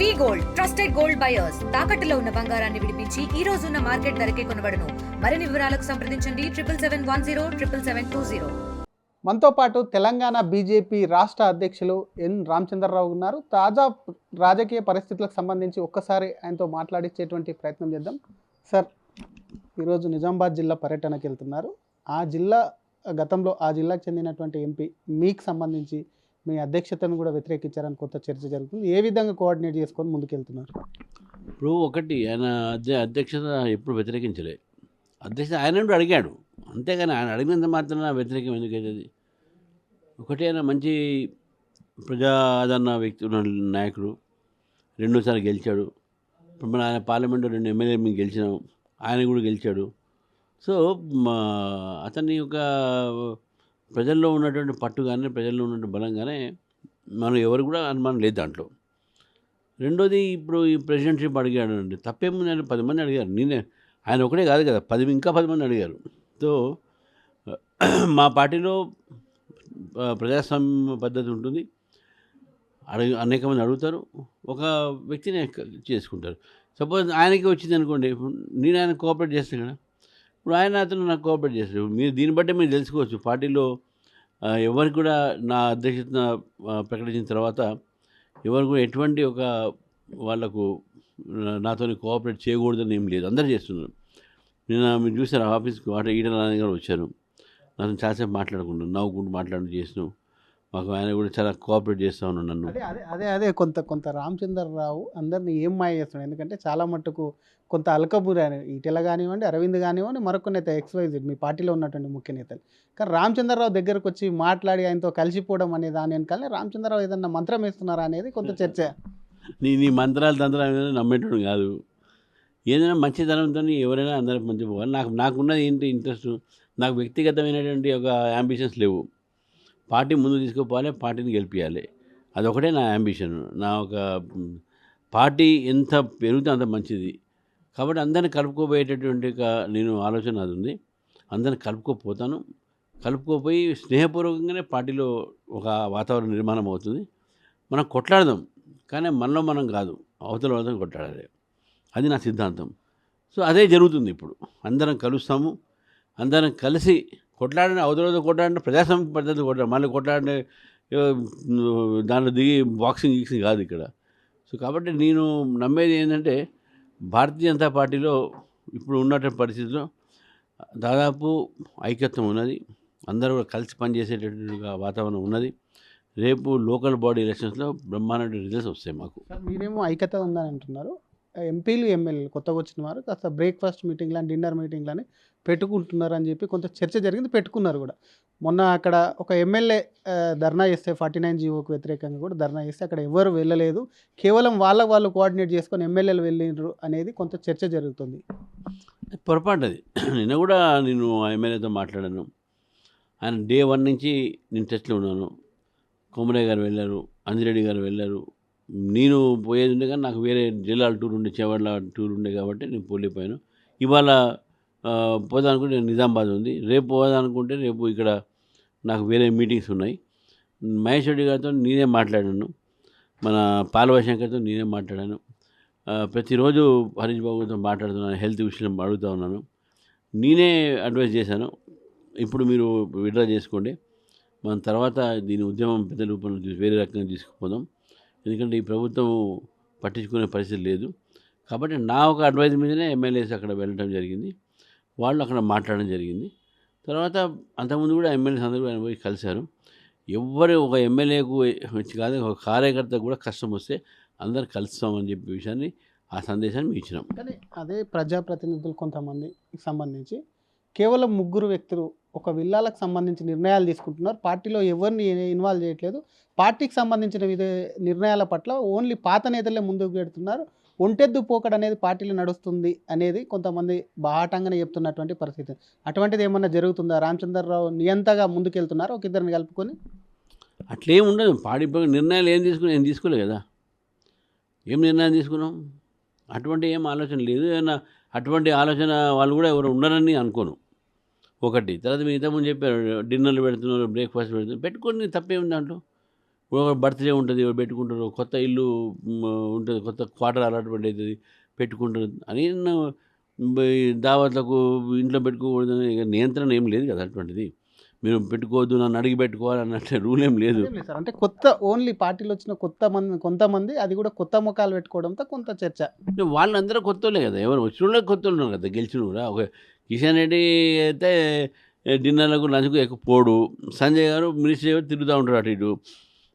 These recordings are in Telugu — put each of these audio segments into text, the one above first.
వి గోల్డ్ ట్రస్టెడ్ గోల్డ్ బయర్స్ తాకట్టులో ఉన్న బంగారాన్ని విడిపించి ఈ రోజు ఉన్న మార్కెట్ ధరకే కొనబడును. మరిన్ని వివరాలకు సంప్రదించండి 77107720. మనతో పాటు తెలంగాణ బీజేపీ రాష్ట్ర అధ్యక్షులు ఎన్ రామచంద్రరావు ఉన్నారు. తాజా రాజకీయ పరిస్థితులకు సంబంధించి ఒక్కసారి ఆయనతో మాట్లాడించేటువంటి ప్రయత్నం చేద్దాం. సార్, ఈరోజు నిజామాబాద్ జిల్లా పర్యటనకి వెళ్తున్నారు. ఆ జిల్లా గతంలో ఆ జిల్లాకు చెందినటువంటి ఎంపీ మీకు సంబంధించి మీ అధ్యక్షతను కూడా వ్యతిరేకించారని కొత్త చర్చ జరుగుతుంది. ఏ విధంగా కోఆర్డినేట్ చేసుకొని ముందుకెళ్తున్నారు? ఇప్పుడు ఒకటి ఆయన అధ్యక్షత ఎప్పుడు వ్యతిరేకించలే. అధ్యక్షత ఆయన కూడా అడిగాడు, అంతేగాని ఆయన అడిగినంత మాత్రాన వ్యతిరేకం ఎందుకు అవుతుంది? ఒకటి ఆయన మంచి ప్రజా ఆదరణ వ్యక్తి ఉన్న నాయకుడు, రెండోసారి గెలిచాడు. ఇప్పుడు మన ఆయన పార్లమెంట్లో 2 ఎమ్మెల్యే మేము గెలిచినాం, ఆయన కూడా గెలిచాడు. సో అతని యొక్క ప్రజల్లో ఉన్నటువంటి పట్టు కానీ ప్రజల్లో ఉన్నటువంటి బలంగానే మనం ఎవరు కూడా అనుమానం లేదు దాంట్లో. రెండోది, ఇప్పుడు ఈ ప్రెసిడెంట్షిప్ అడిగాడు అండి, తప్పేముందండి? 10 మంది అడిగారు. నేనే ఆయన ఒకటే కాదు కదా, ఇంకా 10 మంది అడిగారు. సో మా పార్టీలో ప్రజాస్వామ్య పద్ధతి ఉంటుంది. అనేక మంది అడుగుతారు, ఒక వ్యక్తిని చేసుకుంటారు. సపోజ్ ఆయనకి వచ్చింది అనుకోండి, నేను ఆయన కోఆపరేట్ చేస్తాను కదా, ఇప్పుడు ఆయన అతను నాకు కోఆపరేట్ చేస్తారు. మీరు దీన్ని బట్టి మీరు తెలుసుకోవచ్చు. పార్టీలో ఎవరికి కూడా నా అధ్యక్షత ప్రకటించిన తర్వాత ఎవరు కూడా ఎటువంటి ఒక వాళ్ళకు నాతో కోఆపరేట్ చేయకూడదని ఏం లేదు, అందరూ చేస్తున్నారు. నేను మీరు చూసారు ఆఫీస్కి ఈటల రాజేంద్ర గారు వచ్చారు, నన్ను చాలాసేపు మాట్లాడుకున్నాను, నవ్వుకుంటూ మాట్లాడుతూ చేసినాం. మాకు ఆయన కూడా చాలా కోఆపరేట్ చేస్తూ ఉన్నాను నన్ను. అదే కొంత రామచంద్రరావు అందరినీ ఏం మాయ చేస్తున్నాడు. ఎందుకంటే చాలా మట్టుకు కొంత అల్కబూరి అని ఈటెల కానివ్వండి, అరవింద్ కానివ్వండి, మరొక నేత XYZ మీ పార్టీలో ఉన్నటువంటి ముఖ్య నేతలు. కానీ రామచంద్రరావు దగ్గరకు వచ్చి మాట్లాడి ఆయనతో కలిసిపోవడం అనే దాని వెనకాలనే రామచంద్రరావు ఏదన్నా మంత్రం వేస్తున్నారా అనేది కొంత చర్చ. నీ మంత్రాలు తంత్రాలు నమ్మేటోడు కాదు. ఏదైనా మంచితనంతో ఎవరైనా అందరూ మంచి పోవాలి. నాకున్నది ఏంటి ఇంట్రెస్ట్, నాకు వ్యక్తిగతమైనటువంటి ఒక యాంబిషన్స్ లేవు. పార్టీ ముందు తీసుకుపోవాలి, పార్టీని గెలిపించాలి, అదొకటే నా యాంబిషన్. నా ఒక పార్టీ ఎంత పెరిగితే అంత మంచిది. కాబట్టి అందరిని కలుపుకోబోయేటటువంటి నేను ఆలోచన అది ఉంది. అందరిని కలుపుకోపోయి స్నేహపూర్వకంగానే పార్టీలో ఒక వాతావరణ నిర్మాణం అవుతుంది. మనం కొట్లాడదాం, కానీ మనలో మనం కాదు, అవతల కొట్లాడాలి. అది నా సిద్ధాంతం. సో అదే జరుగుతుంది ఇప్పుడు. అందరం కలుస్తాము, అందరం కలిసి అవతల కొట్లాడిన ప్రజాస్వామ్య పద్ధతి మళ్ళీ కొట్లాడిన దాంట్లో దిగి బాక్సింగ్ కాదు ఇక్కడ. సో కాబట్టి నేను నమ్మేది ఏంటంటే, భారతీయ జనతా పార్టీలో ఇప్పుడు ఉన్నటువంటి పరిస్థితిలో దాదాపు ఐక్యత్వం ఉన్నది, అందరూ కూడా కలిసి పనిచేసేటటువంటి వాతావరణం ఉన్నది. రేపు లోకల్ బాడీ ఎలక్షన్స్లో బ్రహ్మాండ రిజల్ట్స్ వస్తాయి మాకు. మీరేమో ఐక్యత ఉందని అంటున్నారు. ఎంపీలు ఎమ్మెల్యేలు కొత్తగా వచ్చిన వారు కాస్త బ్రేక్ఫాస్ట్ మీటింగ్లని, డిన్నర్ మీటింగ్లని పెట్టుకుంటున్నారు అని చెప్పి కొంత చర్చ జరిగింది, పెట్టుకున్నారు కూడా. మొన్న అక్కడ ఒక ఎమ్మెల్యే ధర్నా చేస్తే 49 జీవోకు వ్యతిరేకంగా కూడా ధర్నా చేస్తే అక్కడ ఎవరు వెళ్ళలేదు, కేవలం వాళ్ళు కోఆర్డినేట్ చేసుకొని ఎమ్మెల్యేలు వెళ్ళిండ్రు అనేది కొంత చర్చ జరుగుతుంది. పొరపాటు అది. నిన్న కూడా నేను ఆ ఎమ్మెల్యేతో మాట్లాడాను. ఆయన డే 1 నుంచి నేను టచ్లో ఉన్నాను. కొమరయ్య గారు వెళ్ళారు, అంజిరెడ్డి గారు వెళ్ళారు. నేను పోయేది ఉండే కానీ నాకు వేరే జిల్లాల టూర్ ఉండే, చెవడ్ల టూర్ ఉండే కాబట్టి నేను పోలేకపోయాను. ఇవాళ పోదానుకుంటే నిజామాబాద్ ఉంది, రేపు పోదానుకుంటే రేపు ఇక్కడ నాకు వేరే మీటింగ్స్ ఉన్నాయి. మహేష్ రెడ్డి గారితో నేనే మాట్లాడాను, మన పాలవశంకర్తో నేనే మాట్లాడాను. ప్రతిరోజు హరీష్ బాబుతో మాట్లాడుతున్నాను, హెల్త్ విషయం అడుగుతూ ఉన్నాను. నేనే అడ్వైస్ చేశాను, ఇప్పుడు మీరు విడ్రా చేసుకోండి, మన తర్వాత దీని ఉద్యమం పెద్ద రూపంలో వేరే రకంగా తీసుకుపోదాం, ఎందుకంటే ఈ ప్రభుత్వం పట్టించుకునే పరిస్థితి లేదు. కాబట్టి నా ఒక అడ్వైజ్ మీదనే ఎమ్మెల్యేస్ అక్కడ వెళ్ళడం జరిగింది, వాళ్ళు అక్కడ మాట్లాడడం జరిగింది. తర్వాత అంతకుముందు కూడా ఎమ్మెల్యేస్ అందరూ ఆయన పోయి కలిశారు. ఎవరు ఒక ఎమ్మెల్యేకు వచ్చి కాదు, ఒక కార్యకర్తకు కూడా కష్టం వస్తే అందరు కలుస్తామని చెప్పే విషయాన్ని, ఆ సందేశాన్ని మేము ఇచ్చినాం. కానీ అదే ప్రజాప్రతినిధులు కొంతమందికి సంబంధించి కేవలం 3 వ్యక్తులు ఒక విల్లాలకు సంబంధించి నిర్ణయాలు తీసుకుంటున్నారు, పార్టీలో ఎవరిని ఇన్వాల్వ్ చేయట్లేదు, పార్టీకి సంబంధించిన నిర్ణయాల పట్ల ఓన్లీ పాత నేతలే ముందుకు పెడుతున్నారు, ఒంటెద్దు పోకడ అనేది పార్టీలో నడుస్తుంది అనేది కొంతమంది బాహాటంగానే చెప్తున్నటువంటి పరిస్థితి. అటువంటిది ఏమన్నా జరుగుతుందా? రామచంద్రరావు నియంతగా ముందుకెళ్తున్నారు ఒక ఇద్దరిని కలుపుకొని? అట్లేం ఉండదు. పార్టీ నిర్ణయాలు ఏం తీసుకోలేదు కదా, ఏం నిర్ణయం తీసుకున్నాం? అటువంటి ఏం ఆలోచన లేదు. ఏమన్నా అటువంటి ఆలోచన వాళ్ళు కూడా ఎవరు ఉన్నారని అనుకోను. ఒకటి. తర్వాత మీరు ఇంతకుముందు చెప్పారు, డిన్నర్లు పెడుతున్నారు, బ్రేక్ఫాస్ట్ పెడుతున్నారు, పెట్టుకోండి, తప్పేముంది దాంట్లో. ఒక బర్త్‌డే ఉంటది. ఎవరు పెట్టుకుంటారు. కొత్త ఇల్లు ఉంటది. కొత్త క్వార్టర్ అలాట్‌మెంట్ అయితది. పెట్టుకుంటారు. అని దావత్‌లకు ఇంట్లో పెట్టుకోకూడదని ఇక నియంత్రణ ఏం లేదు కదా! అటువంటిది. మీరు పెట్టుకోవద్దు, నన్ను అడిగి పెట్టుకోవాలి అన్నట్టు రూల్ ఏం లేదు. అదేం లేదు సార్. అంటే ఓన్లీ పార్టీలో వచ్చిన కొంతమంది అది కూడా కొత్త ముఖాలు పెట్టుకోవడంతో కొంత చర్చ. వాళ్ళందరూ కొత్తోళ్ళే కదా! ఎవరు వచ్చినోళ్ళే కొత్తోళ్ళు ఉన్నారు కదా! గెలిచినోళ్ళు కూడా. ఒక కిషన్ రెడ్డి అయితే డిన్నర్‌లకు, లంచ్‌కు ఎక్కువ పోడు. సంజయ్ గారు మినిస్టర్ గారు తిరుగుతా ఉంటారు అటు ఇటు.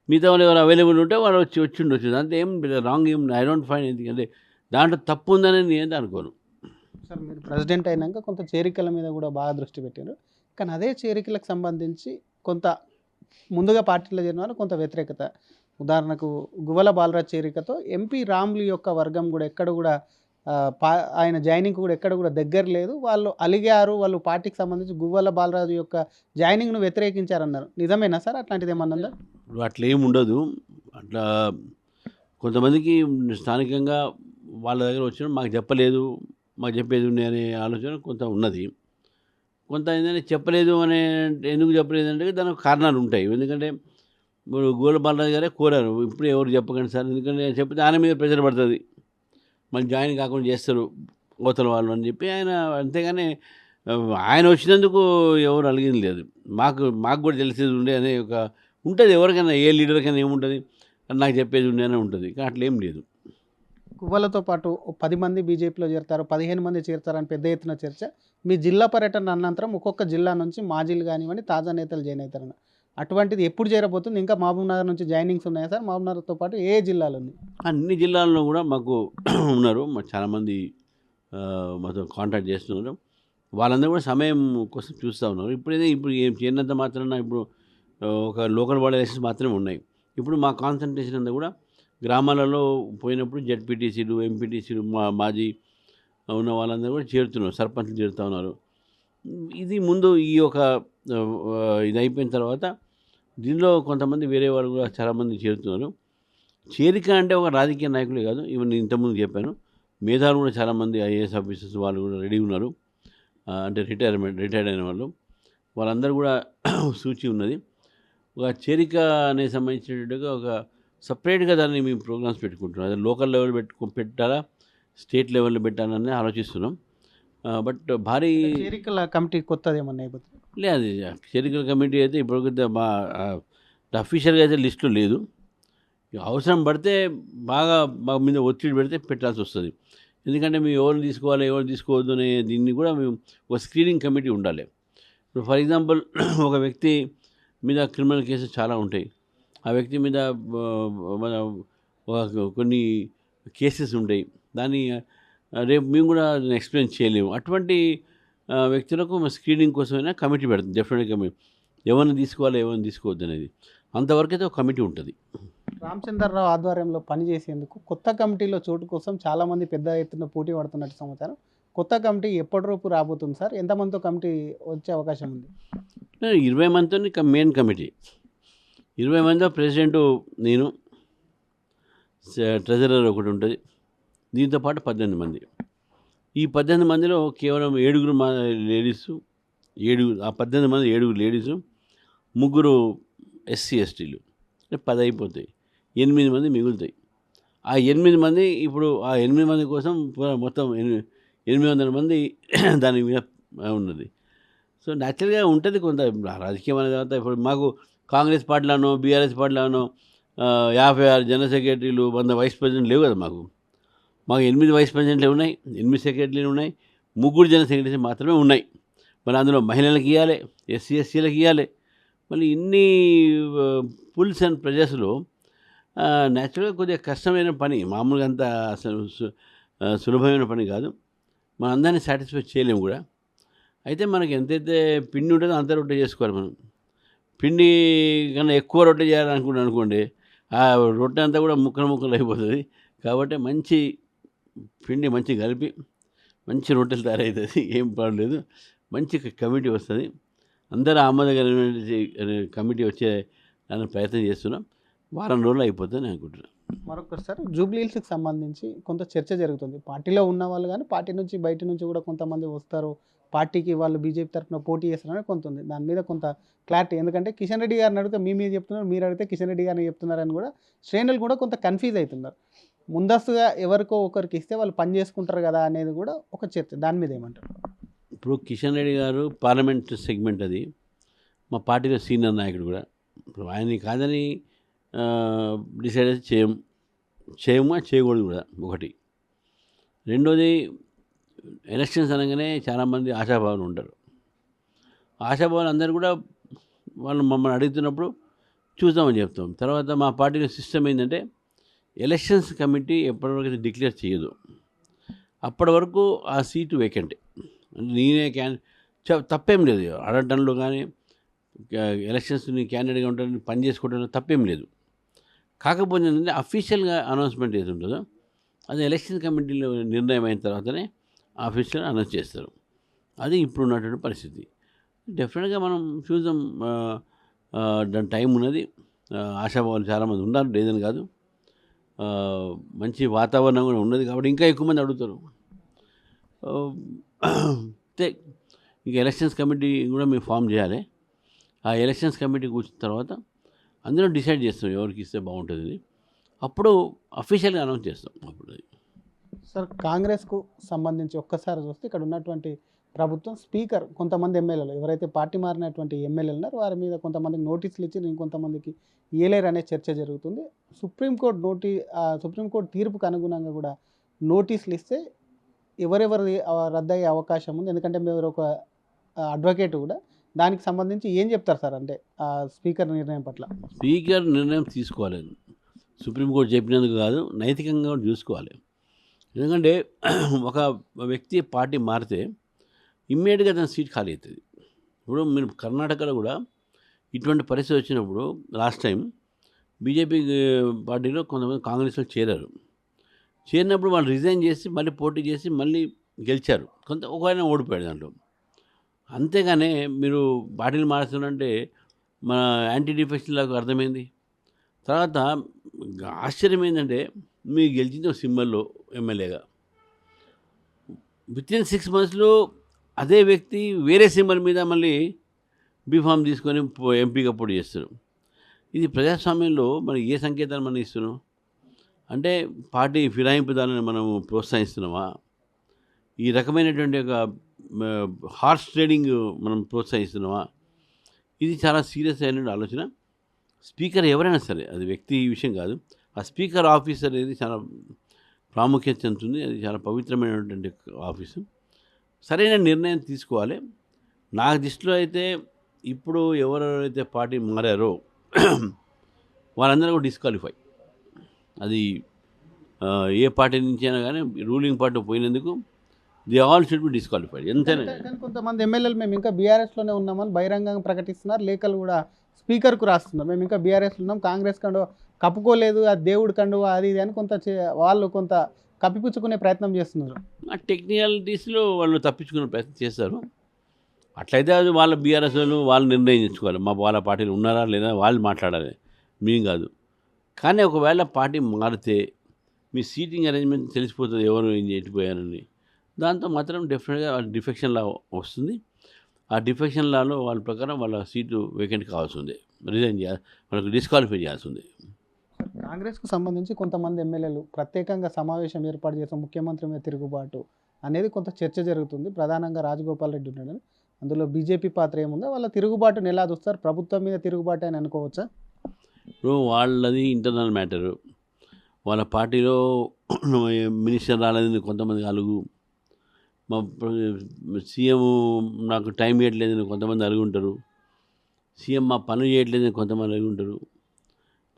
మిగతా వాళ్ళు ఎవరు అవైలబుల్ ఉంటే వాళ్ళు వచ్చిండొచ్చు. దాంట్లో ఏం రాంగ్ ఏం ఐ డోంట్ ఫైండ్ ఎనిథింగ్. అంటే దాంట్లో తప్పు ఉందని నేనైతే అనుకోను. సార్ మీరు ప్రెసిడెంట్ అయినాక కొంత చేరికల మీద కూడా బాగా దృష్టి పెట్టారు. కానీ అదే చేరికలకు సంబంధించి కొంత ముందుగా పార్టీలో చేరిన వాళ్ళు కొంత వ్యతిరేకత. ఉదాహరణకు గువ్వల బాలరాజ్ చేరికతో ఎంపీ రాములు యొక్క వర్గం కూడా ఎక్కడ కూడా ఆయన జాయినింగ్ కూడా ఎక్కడ కూడా దగ్గర లేదు. వాళ్ళు అలిగారు. వాళ్ళు పార్టీకి సంబంధించి గువ్వల బాలరాజు యొక్క జాయినింగ్‌ను వ్యతిరేకించారన్నారు. నిజమేనా సార్? అట్లాంటిది ఏమన్నా ఉందా? ఇప్పుడు అట్లా ఏమి ఉండదు. అట్లా కొంతమందికి స్థానికంగా వాళ్ళ దగ్గర వచ్చిన మాకు చెప్పలేదు, మాకు చెప్పేది ఉంది అనే ఆలోచన కొంత ఉన్నది. కొంత ఏంటంటే చెప్పలేదు అనే ఎందుకు చెప్పలేదంటే దానికి కారణాలు ఉంటాయి. ఎందుకంటే ఇప్పుడు గోల బాలరాజు గారే కోరారు. ఇప్పుడే ఎవరు చెప్పకండి సార్, ఎందుకంటే చెప్తే ఆయన మీద ప్రెషర్ పడుతుంది, మళ్ళీ జాయిన్ కాకుండా చేస్తారు అవతల వాళ్ళు అని చెప్పి ఆయన. అంతేగాని ఆయన వచ్చినందుకు ఎవరు అలిగింది లేదు. మాకు కూడా తెలిసేది ఉండే అనే ఒక ఉంటుంది. ఎవరికైనా ఏ లీడర్కైనా ఏముంటుంది, నాకు చెప్పేది ఉండే అనే ఉంటుంది. కానీ అట్లా ఏం లేదు. గువ్వలతో పాటు 10 మంది బీజేపీలో చేరతారు, 15 మంది చేరతారని పెద్ద ఎత్తున చర్చ. మీ జిల్లా పర్యటన అనంతరం ఒక్కొక్క జిల్లా నుంచి మాజీలు కానివ్వండి, తాజా నేతలు జాయిన్ అవుతారన్న. అటువంటిది ఎప్పుడు చేరబోతుంది? ఇంకా మహబూబ్‌నగర్ నుంచి జాయినింగ్స్ ఉన్నాయా సార్? మహబూబ్‌నగర్‌తో పాటు ఏ జిల్లాలు ఉన్నాయి? అన్ని జిల్లాల్లో కూడా మాకు ఉన్నారు. చాలామంది మాతో కాంటాక్ట్ చేస్తున్నారు. వాళ్ళందరూ కూడా సమయం కోసం చూస్తూ ఉన్నారు. ఇప్పుడు ఏం చేయనంత మాత్రాన ఇప్పుడు ఒక లోకల్ బాడీ ఎలక్షన్స్ మాత్రమే ఉన్నాయి. ఇప్పుడు మా కాన్సన్ట్రేషన్ అంతా కూడా గ్రామాలలో పోయినప్పుడు జెడ్పీటీసీలు, ఎంపీటీసీలు, మాజీ ఉన్న వాళ్ళందరూ కూడా చేరుతున్నారు. సర్పంచ్లు చేరుతూ ఉన్నారు. ఇది ముందు ఈ యొక్క ఇది అయిపోయిన తర్వాత దీనిలో కొంతమంది వేరే వాళ్ళు కూడా చాలామంది చేరుతున్నారు. చేరిక అంటే ఒక రాజకీయ నాయకులే కాదు, ఈవెన్ నేను ఇంతకుముందు చెప్పాను, మేధావులు కూడా చాలామంది ఐఏఎస్ ఆఫీసర్స్ వాళ్ళు కూడా రెడీ ఉన్నారు. అంటే రిటైర్డ్ అయిన వాళ్ళు, వాళ్ళందరూ కూడా సూచి ఉన్నది. ఒక చేరిక అనే సంబంధించినట్టుగా ఒక సపరేట్గా దాన్ని మేము ప్రోగ్రామ్స్ పెట్టుకుంటున్నాం. అదే లోకల్ లెవెల్ పెట్టాలా, స్టేట్ లెవెల్లో పెట్టాలని ఆలోచిస్తున్నాం. బట్ భారీ చేరికల కమిటీ కొత్తది ఏమన్నా అయిపోతుంది? లేదు. చేరికల కమిటీ అయితే ఇప్పుడు మా అఫీషియల్గా అయితే లిస్టులో లేదు. అవసరం పడితే బాగా మా మీద ఒత్తిడి పెడితే పెట్టాల్సి వస్తుంది. ఎందుకంటే మేము ఎవరు తీసుకోవాలి, ఎవరు తీసుకోవద్దు అనే దీన్ని కూడా మేము ఒక స్క్రీనింగ్ కమిటీ ఉండాలి. ఇప్పుడు ఫర్ ఎగ్జాంపుల్ ఒక వ్యక్తి మీద క్రిమినల్ కేసెస్ చాలా ఉంటాయి. ఆ వ్యక్తి మీద మన కొన్ని కేసెస్ ఉంటాయి. దాన్ని రేపు మేము కూడా ఎక్స్ప్లెయిన్ చేయలేము. అటువంటి వ్యక్తులకు స్క్రీనింగ్ కోసమైనా కమిటీ పెడుతుంది. డెఫినెట్గా మేము ఎవరిని తీసుకోవాలి, ఎవరిని తీసుకోవద్దు అనేది అంతవరకు అయితే ఒక కమిటీ ఉంటుంది. రామచంద్రరావు ఆధ్వర్యంలో పనిచేసేందుకు కొత్త కమిటీలో చోటు కోసం చాలామంది పెద్ద ఎత్తున పోటీ పడుతున్నట్టు సమాచారం. కొత్త కమిటీ ఎప్పటిలోపు రాబోతుంది సార్? ఎంతమందితో కమిటీ వచ్చే అవకాశం ఉంది? 20 మందితో మెయిన్ కమిటీ. 20 మందిలో ప్రెసిడెంటు నేను, ట్రెజరర్ ఒకటి ఉంటుంది. దీంతో పాటు 18 మంది. ఈ 18 మందిలో కేవలం 7 లేడీసు, ఆ 18 మంది 7 లేడీసు, 3 ఎస్సీ ఎస్టీలు, 10 అయిపోతాయి. 8 మంది మిగులుతాయి. ఆ 8 మంది ఇప్పుడు ఆ 8 మంది కోసం మొత్తం 800 మంది దాని మీద ఉన్నది. సో న్యాచురల్గా ఉంటుంది కొంత రాజకీయం అనే తర్వాత. ఇప్పుడు మాకు కాంగ్రెస్ పార్టీలోనో, బీఆర్ఎస్ పార్టీలోనో 56 జనరల్ సెక్రటరీలు, 100 వైస్ ప్రెసిడెంట్ లేవు కదా. మాకు 8 వైస్ ప్రెసిడెంట్లు ఉన్నాయి, 8 సెక్రటరీలు ఉన్నాయి, 3 జనరల్ సెక్రటరీస్ మాత్రమే ఉన్నాయి. మరి అందులో మహిళలకు ఇవ్వాలి, ఎస్సీ ఎస్సీలకు ఇవ్వాలి. మళ్ళీ ఇన్ని పుల్స్ అండ్ ప్రెజర్స్లో న్యాచురల్గా కొద్దిగా కష్టమైన పని. మామూలుగా అంత అసలు సులభమైన పని కాదు. మనం అందరినీ సాటిస్ఫై చేయలేము కూడా. అయితే మనకి ఎంతైతే పిండి ఉంటుందో అంత రొట్టె చేసుకోవాలి. మనం పిండి కన్నా ఎక్కువ రొట్టె చేయాలనుకోండి, ఆ రొట్టె అంతా కూడా ముక్కలు అయిపోతుంది. కాబట్టి మంచి పిండి మంచి కలిపి మంచి రొట్టెలు తయారవుతుంది. ఏం పర్లేదు. మంచి కమిటీ వస్తుంది. అందరూ ఆమోదకరమైన కమిటీ వచ్చే దానికి ప్రయత్నం చేస్తున్నాం. వారం రోజులు అయిపోతుంది నేను అనుకుంటున్నాను. మరొకసారి జూబ్లీ హిల్స్కి సంబంధించి కొంత చర్చ జరుగుతుంది. పార్టీలో ఉన్న వాళ్ళు కానీ పార్టీ నుంచి బయట నుంచి కూడా కొంతమంది వస్తారు, పార్టీకి వాళ్ళు బీజేపీ తరఫున పోటీ చేస్తారని కొంత ఉంది. దాని మీద కొంత క్లారిటీ, ఎందుకంటే కిషన్ రెడ్డి గారిని అడిగితే మీ మీద చెప్తున్నారు, మీరు అడిగితే కిషన్ రెడ్డి గారిని చెప్తున్నారని కూడా శ్రేణులు కూడా కొంత కన్ఫ్యూజ్ అవుతున్నారు. ముందస్తుగా ఎవరికో ఒకరికి ఇస్తే వాళ్ళు పని చేసుకుంటారు కదా అనేది కూడా ఒక చర్చ. దాని మీద ఏమంటారు? ఇప్పుడు కిషన్ రెడ్డి గారు పార్లమెంట్ సెగ్మెంట్ అది, మా పార్టీలో సీనియర్ నాయకుడు కూడా. ఇప్పుడు ఆయన్ని కాదని డిసైడ్ అయితే చేయము చేయకూడదు కూడా ఒకటి. రెండోది, ఎలక్షన్స్ అనగానే చాలామంది ఆశాభావాలు ఉంటారు. ఆశాభావాలు అందరూ కూడా వాళ్ళు మమ్మల్ని అడుగుతున్నప్పుడు చూద్దామని చెప్తాం. తర్వాత మా పార్టీలో సిస్టమ్ ఏంటంటే ఎలక్షన్స్ కమిటీ ఎప్పటివరకు డిక్లేర్ చేయదు, అప్పటి వరకు ఆ సీటు వేకెంట్. అంటే నేనే తప్పేం లేదు అడగటంలో, కానీ ఎలక్షన్స్ నీ క్యాండిడేట్గా ఉంటాను పని చేసుకోవడంలో తప్పేం లేదు. కాకపోతే ఏంటంటే అఫీషియల్గా అనౌన్స్మెంట్ ఏది ఉంటుందో అది ఎలక్షన్ కమిటీలో నిర్ణయం అయిన తర్వాతనే ఆఫీషియల్గా అనౌన్స్ చేస్తారు. అది ఇప్పుడు ఉన్నటువంటి పరిస్థితి. డెఫినెట్గా మనం చూద్దాం, దాని టైం ఉన్నది. ఆశాభావాలు చాలామంది ఉన్నారు, లేదని కాదు. మంచి వాతావరణం కూడా ఉన్నది కాబట్టి ఇంకా ఎక్కువ మంది అడుగుతారు. అంతే. ఇంకా ఎలక్షన్స్ కమిటీ కూడా మేము ఫామ్ చేయాలి. ఆ ఎలక్షన్స్ కమిటీ కూర్చున్న తర్వాత అందులో డిసైడ్ చేస్తాం ఎవరికి ఇస్తే బాగుంటుంది. అప్పుడు అఫీషియల్గా అనౌన్స్ చేస్తాం. అప్పుడు సార్, కాంగ్రెస్కు సంబంధించి ఒక్కసారి చూస్తే ఇక్కడ ఉన్నటువంటి ప్రభుత్వం స్పీకర్ కొంతమంది ఎమ్మెల్యేలు ఎవరైతే పార్టీ మారినటువంటి ఎమ్మెల్యేలు ఉన్నారో వారి మీద కొంతమందికి నోటీసులు ఇచ్చి ఇంకొంతమందికి ఇయ్యలేరు అనే చర్చ జరుగుతుంది. సుప్రీంకోర్టు తీర్పుకు అనుగుణంగా కూడా నోటీసులు ఇస్తే ఎవరెవరి రద్దయ్యే అవకాశం ఉంది. ఎందుకంటే మీరు ఒక అడ్వకేట్ కూడా, దానికి సంబంధించి ఏం చెప్తారు సార్? అంటే స్పీకర్ నిర్ణయం పట్ల. స్పీకర్ నిర్ణయం తీసుకోవాలి, సుప్రీంకోర్టు చెప్పినందుకు కాదు, నైతికంగా కూడా చూసుకోవాలి. ఎందుకంటే ఒక వ్యక్తి పార్టీ మారితే ఇమ్మీడియట్గా తన సీట్ ఖాళీ అవుతుంది. ఇప్పుడు మీరు కర్ణాటకలో కూడా ఇటువంటి పరిస్థితి వచ్చినప్పుడు లాస్ట్ టైం బీజేపీ పార్టీలో కొంతమంది కాంగ్రెస్లో చేరినప్పుడు వాళ్ళు రిజైన్ చేసి మళ్ళీ పోటీ చేసి మళ్ళీ గెలిచారు. ఒక ఆయన ఓడిపోయాడు దాంట్లో. అంతేగానే మీరు పార్టీలు మారుతుందంటే మన యాంటీ డిఫెక్షన్ లాగా అర్థమైంది. తర్వాత ఆశ్చర్యం ఏంటంటే మీరు గెలిచింది ఒక సింబల్లో ఎమ్మెల్యేగా, విత్ ఇన్ 6 monthsలో అదే వ్యక్తి వేరే సింబల్ మీద మళ్ళీ బీఫామ్ తీసుకొని ఎంపీగా పోటీ చేస్తారు. ఇది ప్రజాస్వామ్యంలో మనం ఏ సంకేతాలు మనం ఇస్తున్నాం? అంటే పార్టీ ఫిరాయింపుదారులను మనం ప్రోత్సహిస్తున్నామా? ఈ రకమైనటువంటి ఒక హార్స్ ట్రేడింగ్ మనం ప్రోత్సహిస్తున్నామా? ఇది చాలా సీరియస్ అయిన ఆలోచన. స్పీకర్ ఎవరైనా సరే, అది వ్యక్తి విషయం కాదు, ఆ స్పీకర్ ఆఫీస్ అనేది చాలా ప్రాముఖ్యత చెందుతుంది. అది చాలా పవిత్రమైనటువంటి ఆఫీసు. సరైన నిర్ణయం తీసుకోవాలి. నా దృష్టిలో అయితే ఇప్పుడు ఎవరెవరైతే పార్టీ మారారో వాళ్ళందరూ కూడా డిస్క్వాలిఫై. అది ఏ పార్టీ నుంచి అయినా కానీ రూలింగ్ పార్టీ పోయినందుకు the all should be disqualified. ఎంతైనా కొంతమంది ఎమ్మెల్యేలు మేము ఇంకా బీఆర్ఎస్లోనే ఉన్నామని బహిరంగంగా ప్రకటిస్తున్నారు. లేఖలు కూడా స్పీకర్కు రాస్తున్నారు, మేము ఇంకా బీఆర్ఎస్లో ఉన్నాం, కాంగ్రెస్ కండు కప్పుకోలేదు, ఆ దేవుడు కండు అది ఇది అని వాళ్ళు కొంత కప్పిపుచ్చుకునే ప్రయత్నం చేస్తున్నారు. ఆ టెక్నికాలిటీస్లో వాళ్ళు తప్పించుకునే ప్రయత్నం చేస్తారు. అట్లయితే అది వాళ్ళ బీఆర్ఎస్ వాళ్ళు నిర్ణయించుకోవాలి, వాళ్ళ పార్టీలు ఉన్నారా లేదా వాళ్ళు మాట్లాడాలి, మేము కాదు. కానీ ఒకవేళ పార్టీ మారితే మీ సీటింగ్ అరేంజ్మెంట్ తెలిసిపోతుంది ఎవరు ఏం చేసిపోయారని. దాంతో మాత్రం డెఫినెట్గా డిఫెక్షన్ లా వస్తుంది. ఆ డిఫెక్షన్ లాలో వాళ్ళ ప్రకారం వాళ్ళ సీటు వేకెంట్ కావాల్సి ఉంది, రిజైన్ చేయాలి, వాళ్ళకి డిస్క్వాలిఫై చేయాల్సి ఉంది. కాంగ్రెస్కు సంబంధించి కొంతమంది ఎమ్మెల్యేలు ప్రత్యేకంగా సమావేశం ఏర్పాటు చేసిన ముఖ్యమంత్రి మీద తిరుగుబాటు అనేది కొంత చర్చ జరుగుతుంది. ప్రధానంగా రాజగోపాల్ రెడ్డి ఉన్నాడు, అందులో బీజేపీ పాత్ర ఏముందో, వాళ్ళ తిరుగుబాటుని ఎలా చూస్తారు? ప్రభుత్వం మీద తిరుగుబాటు అని అనుకోవచ్చా? ఇప్పుడు వాళ్ళది ఇంటర్నల్ మ్యాటరు. వాళ్ళ పార్టీలో మినిస్టర్ రాలేదని కొంతమంది అలుగు, మా సీఎం నాకు టైం ఇవ్వట్లేదని కొంతమంది అలుగుంటారు, సీఎం మా పనులు చేయట్లేదని కొంతమంది అలుగుంటారు.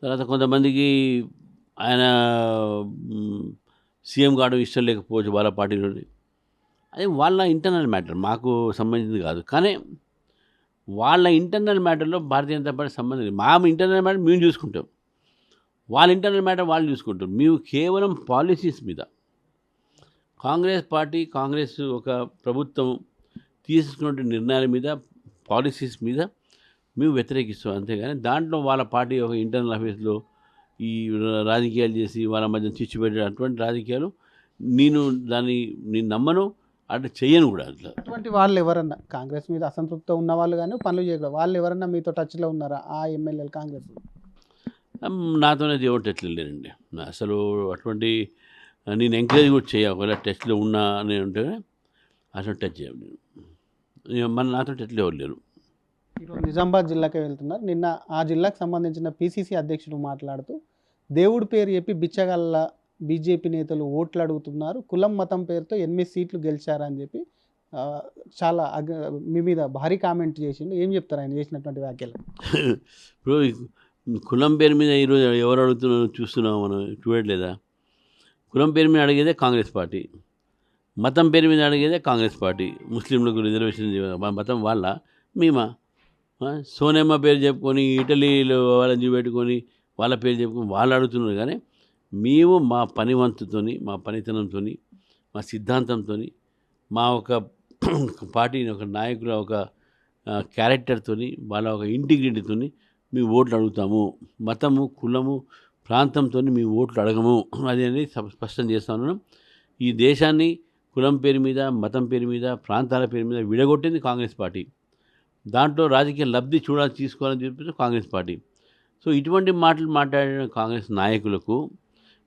తర్వాత కొంతమందికి ఆయన సీఎం కావడం ఇష్టం లేకపోవచ్చు వాళ్ళ పార్టీలోని. అది వాళ్ళ ఇంటర్నల్ మ్యాటర్, మాకు సంబంధించింది కాదు. కానీ వాళ్ళ ఇంటర్నల్ మ్యాటర్లో భారతీయ జనతా పార్టీ సంబంధం లేదు. మా ఇంటర్నల్ మ్యాటర్ మేము చూసుకుంటాం, వాళ్ళ ఇంటర్నల్ మ్యాటర్ వాళ్ళు చూసుకుంటారు. మేము కేవలం పాలసీస్ మీద, కాంగ్రెస్ ఒక ప్రభుత్వం తీసుకున్న నిర్ణయాల మీద, పాలసీస్ మీద మేము వ్యతిరేకిస్తాం. అంతేగాని దాంట్లో వాళ్ళ పార్టీ ఒక ఇంటర్నల్ ఆఫీస్లో ఈ రాజకీయాలు చేసి వాళ్ళ మధ్య చిచ్చు పెట్టే అటువంటి రాజకీయాలు నేను నమ్మను. అట్లా చెయ్యను కూడా అట్లా. అటువంటి వాళ్ళు ఎవరన్నా కాంగ్రెస్ మీద అసంతృప్తితో ఉన్న వాళ్ళు కానీ పనులు చేయకూడదు వాళ్ళు ఎవరన్నా మీతో టచ్లో ఉన్నారా ఆ ఎమ్మెల్యేలు కాంగ్రెస్? నాతోనే ఎవరు టచ్లో లేరండి. అసలు అటువంటి నేను ఎంకరేజ్ కూడా చేయ, ఒకవేళ టచ్లో ఉన్నా అని ఉంటే అసలు టచ్ చేయను నేను. మన నాతో టచ్లో ఎవరు లేరు. ఈరోజు నిజామాబాద్ జిల్లాకే వెళ్తున్నారు. నిన్న ఆ జిల్లాకు సంబంధించిన పిసిసి అధ్యక్షుడు మాట్లాడుతూ దేవుడి పేరు చెప్పి బిచ్చగల్ల బీజేపీ నేతలు ఓట్లు అడుగుతున్నారు, కులం మతం పేరుతో 8 సీట్లు గెలిచారని చెప్పి చాలా మీ మీద భారీ కామెంట్ చేసిండు. ఏం చెప్తారు ఆయన చేసినటువంటి వ్యాఖ్యలు? ఇప్పుడు కులం పేరు మీద ఈరోజు ఎవరు అడుగుతున్నారో చూస్తున్నాం, మనం చూడట్లేదా? కులం పేరు మీద అడిగేదే కాంగ్రెస్ పార్టీ, మతం పేరు మీద అడిగేదే కాంగ్రెస్ పార్టీ. ముస్లింలకు రిజర్వేషన్ మతం వాళ్ళ మేమా? సోనేమ్మ పేరు చెప్పుకొని ఇటలీలో వాళ్ళని చూపెట్టుకొని వాళ్ళ పేరు చెప్పుకొని వాళ్ళు అడుగుతున్నారు. కానీ మేము మా పనివంతుతోని, మా పనితనంతో, మా సిద్ధాంతంతో, మా ఒక పార్టీని ఒక నాయకుల ఒక క్యారెక్టర్తో, వాళ్ళ ఒక ఇంటిగ్రిటీతో మేము ఓట్లు అడుగుతాము. మతము, కులము, ప్రాంతంతో మేము ఓట్లు అడగము అది అనేది స్పష్టం చేస్తా ఉన్నాను. ఈ దేశాన్ని కులం పేరు మీద, మతం పేరు మీద, ప్రాంతాల పేరు మీద విడగొట్టింది కాంగ్రెస్ పార్టీ. దాంట్లో రాజకీయ లబ్ధి తీసుకోవాలని చెప్పి కాంగ్రెస్ పార్టీ. సో ఇటువంటి మాటలు మాట్లాడిన కాంగ్రెస్ నాయకులకు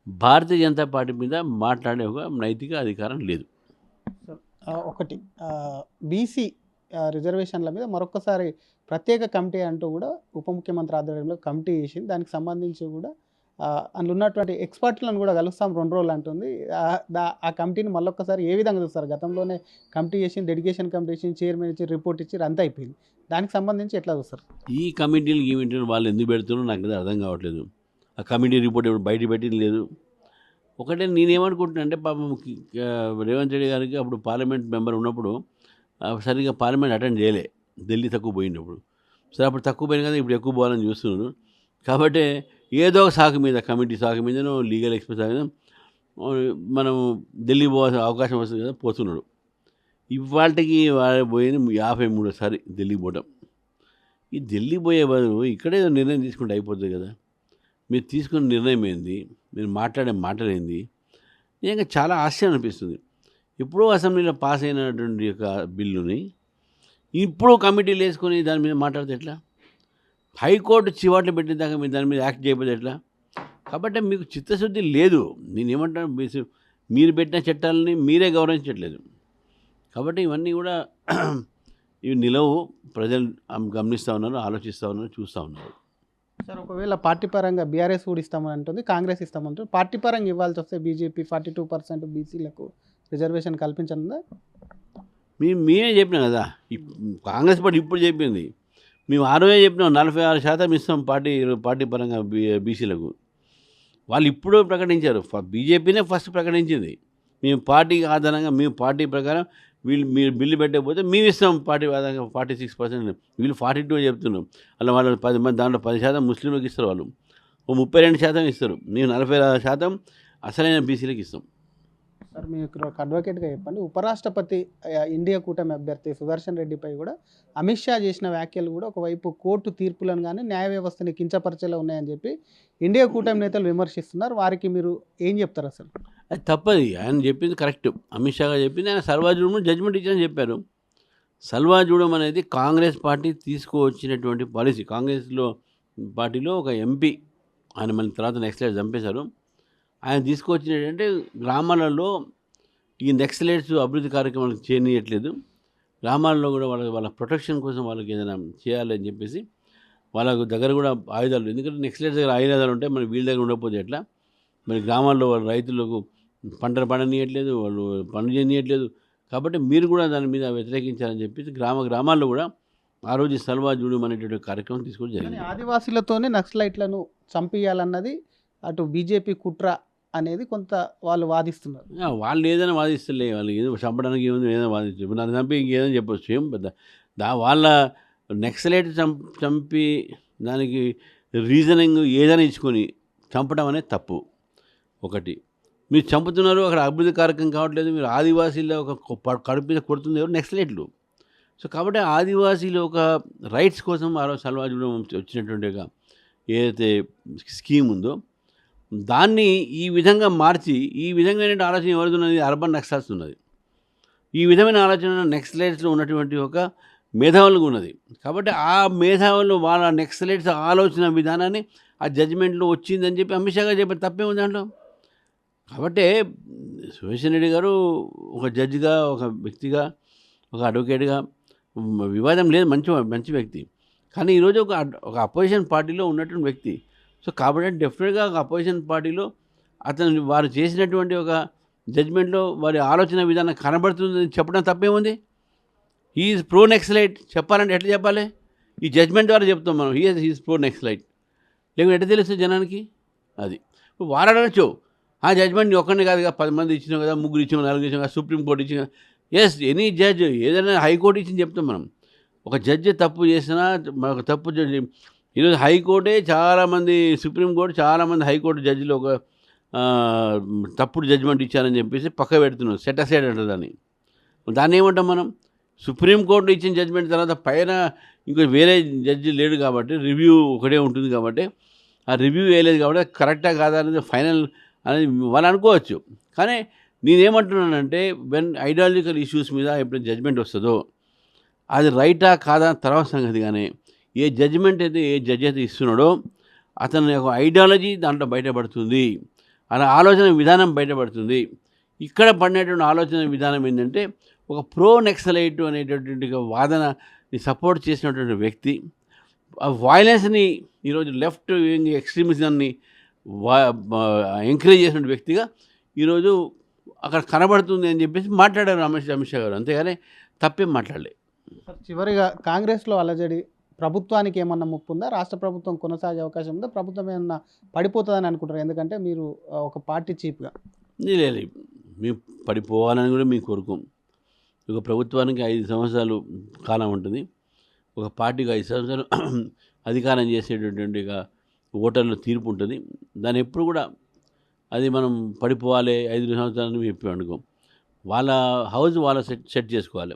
భారతీయ జనతా పార్టీ మీద మాట్లాడే ఒక నైతిక అధికారం లేదు. ఒకటి బీసీ రిజర్వేషన్ల మీద మరొకసారి ప్రత్యేక కమిటీ అంటూ కూడా ఉప ముఖ్యమంత్రి ఆధ్వర్యంలో కమిటీ చేసింది. దానికి సంబంధించి కూడా అందులో ఉన్నటువంటి ఎక్స్పర్ట్లను కూడా కలుస్తాం 2 రోజులు అంటుంది. ఆ కమిటీని మళ్ళొక్కసారి ఏ విధంగా చూస్తారు? గతంలోనే కమిటీ చేసి డెడికేషన్ కమిటీ చేసి చైర్మన్ ఇచ్చి రిపోర్ట్ ఇచ్చి అంతా అయిపోయింది. దానికి సంబంధించి ఎట్లా చూస్తారు? ఈ కమిటీలు వాళ్ళు ఎందుకు పెడుతున్నారో నాకు అర్థం కావట్లేదు. ఆ కమిటీ రిపోర్ట్ ఇప్పుడు బయట పెట్టింది లేదు. ఒకటే నేనేమనుకుంటున్నా అంటే పాపం రేవంత్ రెడ్డి గారికి అప్పుడు పార్లమెంట్ మెంబర్ ఉన్నప్పుడు సరిగ్గా పార్లమెంట్ అటెండ్ చేయలే, ఢిల్లీ తక్కువ పోయినప్పుడు. సరే అప్పుడు తక్కువ పోయిన కదా, ఇప్పుడు ఎక్కువ పోవాలని చూస్తున్నారు. కాబట్టి ఏదో ఒక శాఖ మీద, కమిటీ శాఖ మీదనో లీగల్ ఎక్స్పర్ట్ శాఖ మీద మనం ఢిల్లీ పోవాల్సిన అవకాశం వస్తుంది కదా, పోతున్నాడు. ఇవాళకి పోయింది 53సారి ఢిల్లీ పోవడం. ఈ ఢిల్లీ పోయే బదులు ఇక్కడే నిర్ణయం తీసుకుంటే అయిపోతుంది కదా. మీరు తీసుకున్న నిర్ణయం ఏంది, మీరు మాట్లాడే మాటలు ఏంది, నిజంగా చాలా ఆశ్చర్యం అనిపిస్తుంది. ఎప్పుడో అసెంబ్లీలో పాస్ అయినటువంటి యొక్క బిల్లుని ఇప్పుడు కమిటీలు వేసుకొని దాని మీద మాట్లాడితే ఎట్లా? హైకోర్టు చివాట్లు పెట్టిన దాకా మీరు దాని మీద యాక్ట్ చేయకపోతే ఎట్లా? కాబట్టి మీకు చిత్తశుద్ధి లేదు. నేనేమంటాను, మీరు పెట్టిన చట్టాలని మీరే గౌరవించట్లేదు. కాబట్టి ఇవన్నీ కూడా ఇవి నిలవు. ప్రజలు గమనిస్తూ ఉన్నారు, ఆలోచిస్తూ ఉన్నారు, చూస్తూ ఉన్నారు. సార్ ఒకవేళ పార్టీ పరంగా బీఆర్ఎస్ కూడా ఇస్తామని అంటుంది, కాంగ్రెస్ ఇస్తామంటుంది. పార్టీ పరంగా ఇవ్వాల్సి వస్తే బీజేపీ 42% బీసీలకు రిజర్వేషన్ కల్పించనుందా? మేమే చెప్పినాం కదా, కాంగ్రెస్ పార్టీ ఇప్పుడు చెప్పింది. మేము ఆ రోజే చెప్పినాం 46% ఇస్తాం పార్టీ పరంగా బీసీలకు. వాళ్ళు ఇప్పుడు ప్రకటించారు. బీజేపీనే ఫస్ట్ ప్రకటించింది. మేము పార్టీకి ఆధారంగా, మేము పార్టీ ప్రకారం మీరు బిల్లు పెట్టకపోతే మేము ఇస్తాం పార్టీ ఆధారంగా 46%. వీళ్ళు 42 చెప్తున్నాం. అలా వాళ్ళు 10 మంది, దాంట్లో 10% ముస్లింలకు ఇస్తారు, వాళ్ళు 32% ఇస్తారు. మేము 46% అసలైన బీసీలకు ఇస్తాం. సార్ మీకు ఒక అడ్వకేట్గా చెప్పండి, ఉపరాష్ట్రపతి ఇండియా కూటమి అభ్యర్థి సుదర్శన్ రెడ్డిపై కూడా అమిత్ షా చేసిన వ్యాఖ్యలు కూడా ఒకవైపు కోర్టు తీర్పులను కానీ న్యాయ వ్యవస్థని కించపరిచేలా ఉన్నాయని చెప్పి ఇండియా కూటమి నేతలు విమర్శిస్తున్నారు. వారికి మీరు ఏం చెప్తారు? అసలు అది తప్పది. ఆయన చెప్పింది కరెక్ట్. అమిత్ షా గారు చెప్పింది, ఆయన సర్వాజూడము జడ్జిమెంట్ ఇచ్చారని చెప్పారు. సర్వాజూడం అనేది కాంగ్రెస్ పార్టీ తీసుకువచ్చినటువంటి పాలసీ. కాంగ్రెస్లో పార్టీలో ఒక ఎంపీ, ఆయన మళ్ళీ తర్వాత నెక్స్ట్ చంపేశారు. ఆయన తీసుకొచ్చినటువంటి గ్రామాలలో ఈ నెక్సలైట్స్ అభివృద్ధి కార్యక్రమాలు చేయనీయట్లేదు. గ్రామాల్లో కూడా వాళ్ళ ప్రొటెక్షన్ కోసం వాళ్ళకి ఏదైనా చేయాలని చెప్పేసి వాళ్ళ దగ్గర కూడా ఆయుధాలు, ఎందుకంటే నెక్సలైట్స్ దగ్గర ఆయుధాలు ఉంటాయి, మరి వీళ్ళ దగ్గర ఉండకపోతే ఎట్లా? మరి గ్రామాల్లో వాళ్ళ రైతులకు పంటలు పండనీయట్లేదు, వాళ్ళు పనులు చేయనీయట్లేదు. కాబట్టి మీరు కూడా దాని మీద వ్యతిరేకించాలని చెప్పేసి గ్రామాల్లో కూడా ఆ రోజు సల్వాజూడం అనేటువంటి కార్యక్రమం తీసుకోవడం జరిగింది. ఆదివాసీలతోనే నక్సలైట్లను చంపేయాలన్నది అటు బీజేపీ కుట్ర అనేది కొంత వాళ్ళు వాదిస్తున్నారు. వాళ్ళు ఏదైనా వాదిస్తలే, వాళ్ళు ఏదో చంపడానికి ఏదైనా వాదిస్తారు. ఇప్పుడు నన్ను చంపి ఇంకేదైనా చెప్పొచ్చు, ఏం పెద్ద వాళ్ళ నెక్సలైట్ చంపి దానికి రీజనింగ్ ఏదైనా ఇచ్చుకొని చంపడం అనేది తప్పు. ఒకటి, మీరు చంపుతున్నారు, అక్కడ అభివృద్ధి కార్యక్రమం కావట్లేదు, మీరు ఆదివాసీలో ఒక కడుపు మీద కొడుతుంది ఎవరు? నెక్సలైట్లు. సో కాబట్టి ఆదివాసీలో ఒక రైట్స్ కోసం ఆ రోజు సల్వాజూడం వచ్చినటువంటి ఒక ఏదైతే స్కీమ్ ఉందో దాన్ని ఈ విధంగా మార్చి, ఈ విధంగా ఆలోచన ఎవరిది ఉన్నది? అర్బన్ నక్సల్స్ ఉన్నది. ఈ విధమైన ఆలోచన నెక్స్ట్లైట్స్లో ఉన్నటువంటి ఒక మేధావులకు ఉన్నది. కాబట్టి ఆ మేధావులు వాళ్ళ నెక్స్ట్లైట్స్ ఆలోచన విధానాన్ని ఆ జడ్జిమెంట్లో వచ్చిందని చెప్పి అమిత్ షా గారు చెప్పారు. తప్పే ఉంది దాంట్లో. కాబట్టి సుభేషన్ రెడ్డి గారు ఒక జడ్జిగా, ఒక వ్యక్తిగా, ఒక అడ్వకేట్గా వివాదం లేదు, మంచి వ్యక్తి. కానీ ఈరోజు ఒక అపోజిషన్ పార్టీలో ఉన్నటువంటి వ్యక్తి. సో కాబట్టి డెఫినెట్గా ఒక అపోజిషన్ పార్టీలో అతను వారు చేసినటువంటి ఒక జడ్జిమెంట్లో వారి ఆలోచన విధానం కనబడుతుందని చెప్పడం తప్పేముంది. హీఈస్ ప్రో నెక్స్లైట్ చెప్పాలంటే ఎట్లా చెప్పాలి? ఈ జడ్జిమెంట్ ద్వారా చెప్తాం మనం హీఈస్ ప్రో నెక్స్లైట్. లేకుంటే ఎట్లా తెలుస్తుంది జనానికి? అది వారు అడగచ్చు, ఆ జడ్జిమెంట్ ఒక్కడిని కాదు కదా, 10 మంది ఇచ్చినాం కదా, 3 ఇచ్చినాం, 4 ఇచ్చినాం కదా, సుప్రీంకోర్టు ఇచ్చిన. ఎస్, ఎనీ జడ్జ్ ఏదైనా హైకోర్టు ఇచ్చింది చెప్తాం మనం. ఒక జడ్జి తప్పు చేసినా మనకు తప్పు జడ్జి ఈరోజు హైకోర్టే చాలామంది, సుప్రీంకోర్టు చాలామంది హైకోర్టు జడ్జిలు ఒక తప్పుడు జడ్జిమెంట్ ఇచ్చారని చెప్పేసి పక్క పెడుతున్నాం. సెట్ అసైడ్ అంటారు దాన్ని ఏమంటాం మనం? సుప్రీంకోర్టు ఇచ్చిన జడ్జిమెంట్ తర్వాత పైన ఇంకో వేరే జడ్జి లేడు కాబట్టి రివ్యూ ఒకటే ఉంటుంది కాబట్టి ఆ రివ్యూ వేయలేదు కాబట్టి కరెక్టా కాదా అనేది ఫైనల్ అనేది వాళ్ళు అనుకోవచ్చు. కానీ నేనేమంటున్నానంటే వెన్ ఐడియాలజికల్ ఇష్యూస్ మీద ఎప్పుడైతే జడ్జిమెంట్ వస్తుందో అది రైటా కాదా తర్వాత సంగతి. కానీ ఏ జడ్జిమెంట్ అయితే ఏ జడ్జి అయితే ఇస్తున్నాడో అతని యొక్క ఐడియాలజీ దాంట్లో బయటపడుతుంది, అలా ఆలోచన విధానం బయటపడుతుంది. ఇక్కడ పడినటువంటి ఆలోచన విధానం ఏంటంటే ఒక ప్రో నెక్సలైట్ అనేటటువంటి వాదనని సపోర్ట్ చేసినటువంటి వ్యక్తి, ఆ వాయిలెన్స్ని ఈరోజు లెఫ్ట్ వింగ్ ఎక్స్ట్రీమిజంని ఎంకరేజ్ చేసిన వ్యక్తిగా ఈరోజు అక్కడ కనబడుతుంది అని చెప్పేసి మాట్లాడారు అమిత్ షా గారు. అంతేగాని తప్పేం మాట్లాడలే. చివరిగా కాంగ్రెస్లో అలజడి ప్రభుత్వానికి ఏమన్నా ముప్పు ఉందా? రాష్ట్ర ప్రభుత్వం కొనసాగే అవకాశం ఉందా? ప్రభుత్వం ఏమన్నా పడిపోతుందని అనుకుంటారు? ఎందుకంటే మీరు ఒక పార్టీ చీఫ్గా. లేదు, మేము పడిపోవాలని కూడా మేము కోరుకోం. ఒక ప్రభుత్వానికి 5 సంవత్సరాలు కాలం ఉంటుంది, ఒక పార్టీకి 5 సంవత్సరాలు అధికారం చేసేటటువంటి ఓటర్ల తీర్పు ఉంటుంది. దాన్ని ఎప్పుడు కూడా అది మనం పడిపోవాలి 5 సంవత్సరాలని మేము ఎప్పుడు అనుకోం. వాళ్ళ హౌస్ వాళ్ళ సెట్ చేసుకోవాలి,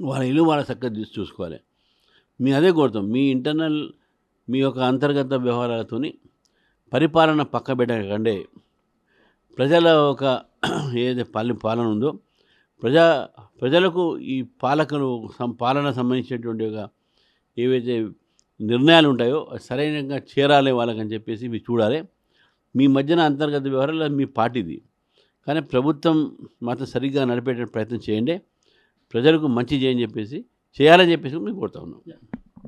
వాళ్ళ ఇల్లు వాళ్ళ చక్కగా చూసుకోవాలి. మేము అదే కోరుతాం. మీ ఇంటర్నల్ మీ యొక్క అంతర్గత వ్యవహారాలతోని పరిపాలన పక్క పెట్టకండి. ప్రజల ఒక ఏదైతే పాలన ఉందో ప్రజలకు ఈ పాలన సంబంధించినటువంటి ఒక ఏవైతే నిర్ణయాలు ఉంటాయో సరైనగా చేరాలి వాళ్ళకని చెప్పేసి మీరు చూడాలి. మీ మధ్యన అంతర్గత వ్యవహారాలు మీ పార్టీది, కానీ ప్రభుత్వం మాత్రం సరిగ్గా నడిపేట ప్రయత్నం చేయండి, ప్రజలకు మంచి చేయాలని చెప్పేసి మేము కోరుతా ఉన్నాం.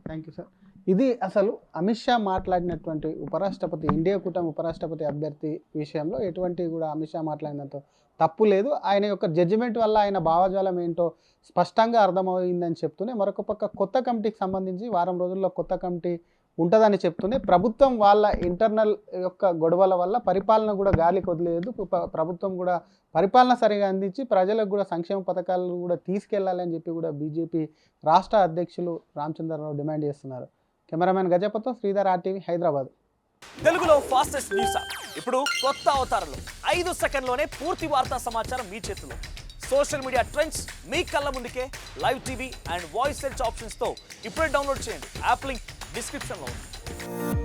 Thank you sir. ఇది అసలు అమిత్ షా మాట్లాడినటువంటి ఉపరాష్ట్రపతి, ఇండియా కూటమి ఉపరాష్ట్రపతి అభ్యర్థి విషయంలో ఎటువంటి కూడా అమిత్ షా మాట్లాడినంత తప్పు లేదు. ఆయన యొక్క జడ్జిమెంట్ వల్ల ఆయన భావజాలం ఏంటో స్పష్టంగా అర్థమైందని చెప్తూనే, మరొక పక్క కొత్త కమిటీకి సంబంధించి వారం రోజుల్లో కొత్త కమిటీ ఉంటుందని చెప్తూనే, ప్రభుత్వం వాళ్ళ ఇంటర్నల్ యొక్క గొడవల వల్ల పరిపాలన కూడా గాలికి వదిలేదు. ప్రభుత్వం కూడా పరిపాలన సరిగా అందించి ప్రజలకు కూడా సంక్షేమ పథకాలు కూడా తీసుకెళ్లాలని చెప్పి కూడా బీజేపీ రాష్ట్ర అధ్యక్షులు రామచంద్రరావు డిమాండ్ చేస్తున్నారు. కెమెరామెన్ గజపతో శ్రీధర్, RTV, హైదరాబాద్. తెలుగులో ఫాస్టెస్ట్ న్యూస్ ఇప్పుడు కొత్త అవతారంలో 5 సెకండ్లోనే పూర్తి వార్తా సమాచారం మీ చేతిలో. సోషల్ మీడియా ట్రెండ్స్ మీ కళ్ళ ముందుకే live TV and voice search ఆప్షన్స్తో ఇప్పుడే డౌన్లోడ్ చేయండి. యాప్ లింక్ డిస్క్రిప్షన్లో ఉంది.